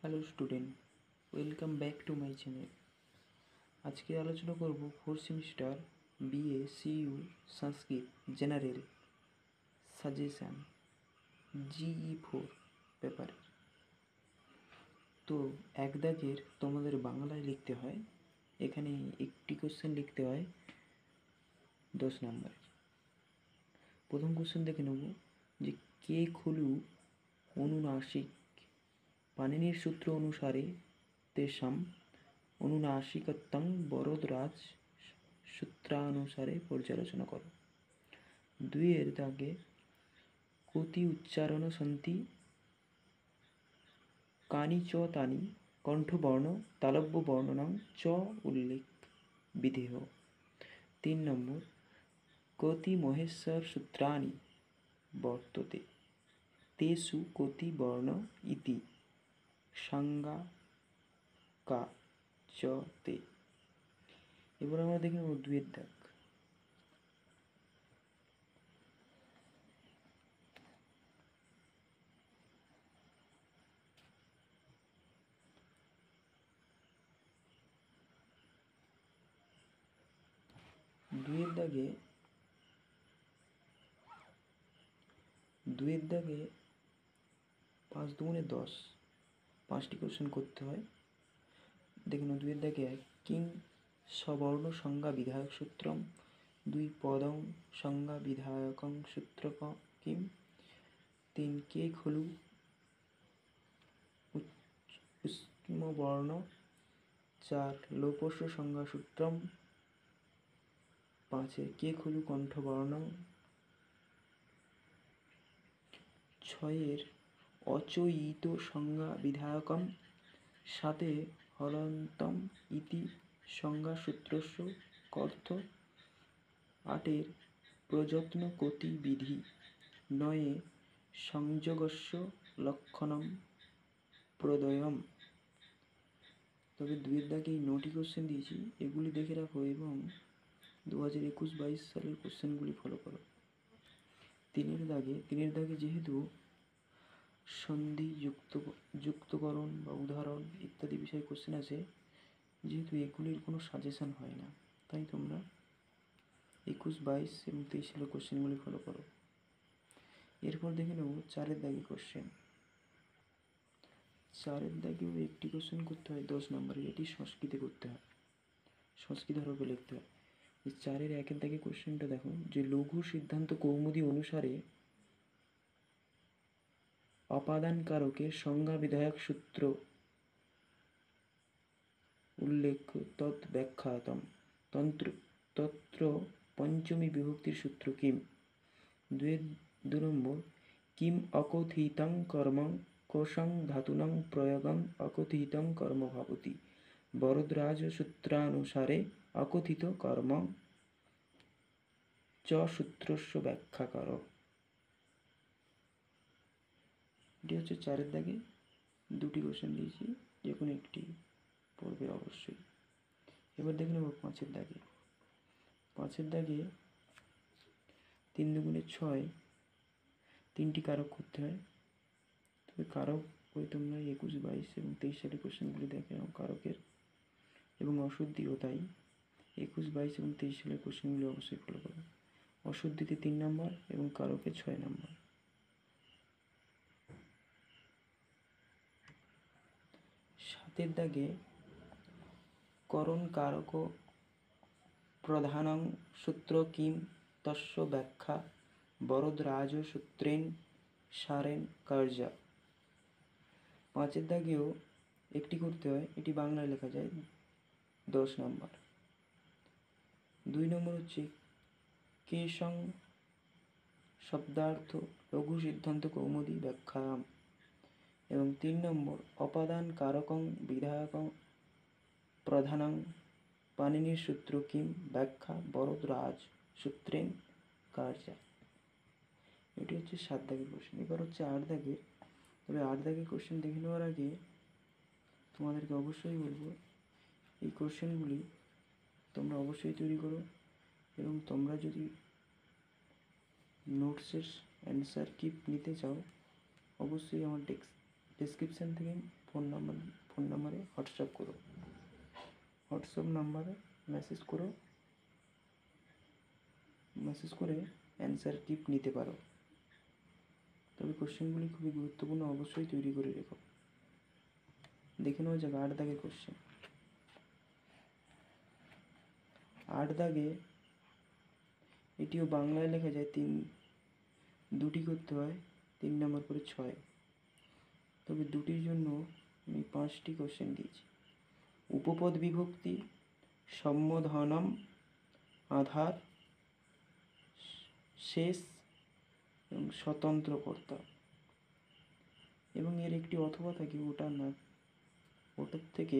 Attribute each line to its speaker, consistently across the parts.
Speaker 1: Hello student, welcome back to my channel. আজকে আলোচনা করব 4th সেমিস্টার বিএ সিইউ সংস্কৃত general suggestion GE4 paper. তো এক দাগের তোমাদের বাংলায় লিখতে হয়, এখানে একটি কোশ্চেন লিখতে হয় 10 নম্বরের। প্রথম কোশ্চেন দেখে নেব যে কে খলু অনুনাসিক পাণিনির সূত্র অনুসারে তেষাম অনুনাসিকত্বং বরদরাজ সূত্রানুসারে পর্যালোচনা করো। 2 দাগে কোতি উচ্চারণ সন্তি কানি চ তানি কণ্ঠবর্ণ তালব্য বর্ণনাং চ উল্লেখ বিধেহ। 3 নম্বর কোতি মহেশ্বর সূত্রানি বর্ততে তেষু কোতি বর্ণ ইতি সংজ্ঞা কা চ তে। এবার আমরা দেখে নেব 2 দাগ। দুয়ের দাগে 5 দুগুণে 10, 5টি কোশ্চেন করতে হয়। দেখুন 2 দাগে 1 কিং সবর্ণ সংজ্ঞা বিধায়ক সূত্রম 2 পদং সংজ্ঞা বিধায়কং সূত্রক কিম 3 কে খলু উষ্মবর্ণ 4 লোপস্য সংজ্ঞা সূত্রম 5 কে খলু কণ্ঠবর্ণং 6 অচয়িত সংজ্ঞা বিধায়কম 7 হলন্তম ইতি সংজ্ঞা সূত্রস্য কর্থ 8 প্রযত্ন কোটি বিধি 9 সংযোগস্য লক্ষণম প্রদয়ম। তবে 2 দাগে এই 9টি কোশ্চেন দিয়েছি, এগুলি দেখে রাখো এবং 2021-22 সালের কোশ্চেনগুলি ফলো করো। 3 দাগে যেহেতু সন্ধি যুক্তকরণ বা উদাহরণ ইত্যাদি বিষয়ে কোশ্চেন আছে, যেহেতু এগুলির কোনো সাজেশান হয় না, তাই তোমরা 21-22 এবং 23 সালের কোশ্চেনগুলি ফলো করো। এরপর দেখে নেব 4 দাগে কোশ্চেন। 4 দাগেও একটি কোশ্চেন করতে হয় 10 নম্বরের, এটি সংস্কৃতে করতে হয়, সংস্কৃত হরফে লিখতে হয়। 4 1 দাগে কোশ্চেনটা দেখো যে লঘু সিদ্ধান্ত কৌমুদী অনুসারে অপাদান কারকের সংজ্ঞা বিধায়ক সূত্র উল্লেখ তৎ ব্যাখ্যাতম তত্র পঞ্চমী বিভক্তির সূত্র কিম। 2 নম্বর কিম অকথিতং কর্মং কোশং ধাতুনং প্রয়োগং অকথিতং কর্ম ভবতি বরদরাজ সূত্রানুসারে অকথিত কর্ম চ সূত্রস্য ব্যাখ্যা কর। এটি হচ্ছে 4 দাগে 2টি কোশ্চেন দিয়েছি, যে কোনো একটি পড়বে অবশ্যই। এবার দেখে নেব 5 দাগে। 5 দাগে 3 দুগুণে 6, 3টি কারক করতে হয়। তবে কারক ওই তোমরা 21-22 এবং 23 সালের কোশ্চেনগুলি দেখে নাও কারকের, এবং অশুদ্ধিও তাই 21-22 এবং 23 সালের কোশ্চেনগুলি অবশ্যই ফলো করো। অশুদ্ধিতে 3 নম্বর এবং কারকে 6 নম্বর। 7 দাগে করণ কারক প্রধানং সূত্র কিম তস্য ব্যাখ্যা বরদরাজ সূত্রেন সারেন কার্যা। 5 দাগেও একটি করতে হয়, এটি বাংলায় লেখা যায় 10 নম্বর। 2 নম্বর হচ্ছে কেশং শব্দার্থ লঘু সিদ্ধান্ত কৌমুদী ব্যাখ্যায়াম, এবং 3 নম্বর অপাদান কারকং বিধায়কং প্রধানং পাণিনির সূত্র কিম ব্যাখ্যা বরদরাজ সূত্রেন কার্যা। এটি হচ্ছে 7 দাগের কোশ্চেন। এবার হচ্ছে 8 দাগের। তবে 8 দাগের কোশ্চেন দেখে নেওয়ার আগে তোমাদেরকে অবশ্যই বলবো এই কোশ্চেনগুলি তোমরা অবশ্যই তৈরি করো, এবং তোমরা যদি নোটসের অ্যান্সার কি নিতে চাও অবশ্যই আমার ডেসক্রিপশান থেকে ফোন নাম্বারে হোয়াটসঅ্যাপ করো, হোয়াটসঅ্যাপ নাম্বারে মেসেজ করে অ্যান্সার টিপ নিতে পারো। তবে কোশ্চেনগুলি খুবই গুরুত্বপূর্ণ, অবশ্যই তৈরি করে রেখো। দেখে নেওয়া যাক 8 দাগের কোশ্চেন। 8 দাগে এটিও বাংলায় লেখা যায়, দুটি করতে হয়, 3 নম্বর করে 6। তবে দুটির জন্য আমি 5টি কোশ্চেন দিয়েছি। উপপদ বিভক্তি, সম্বোধনম, আধার, শেষ এবং স্বতন্ত্র কর্তা। এবং এর একটি অথবা থাকে, ওটার থেকে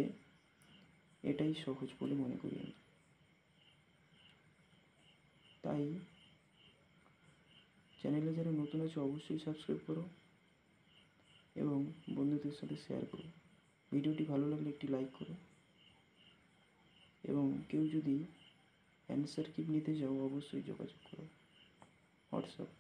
Speaker 1: এটাই সহজ বলে মনে করি আমি। তাই চ্যানেলে যারা নতুন আছে অবশ্যই সাবস্ক্রাইব করো এবং বন্ধুদের সাথে শেয়ার করো। ভিডিওটি ভালো লাগলে একটি লাইক করো এবং কেউ যদি অ্যান্সার কিট নিতে চাও অবশ্যই যোগাযোগ করো হোয়াটসঅ্যাপ।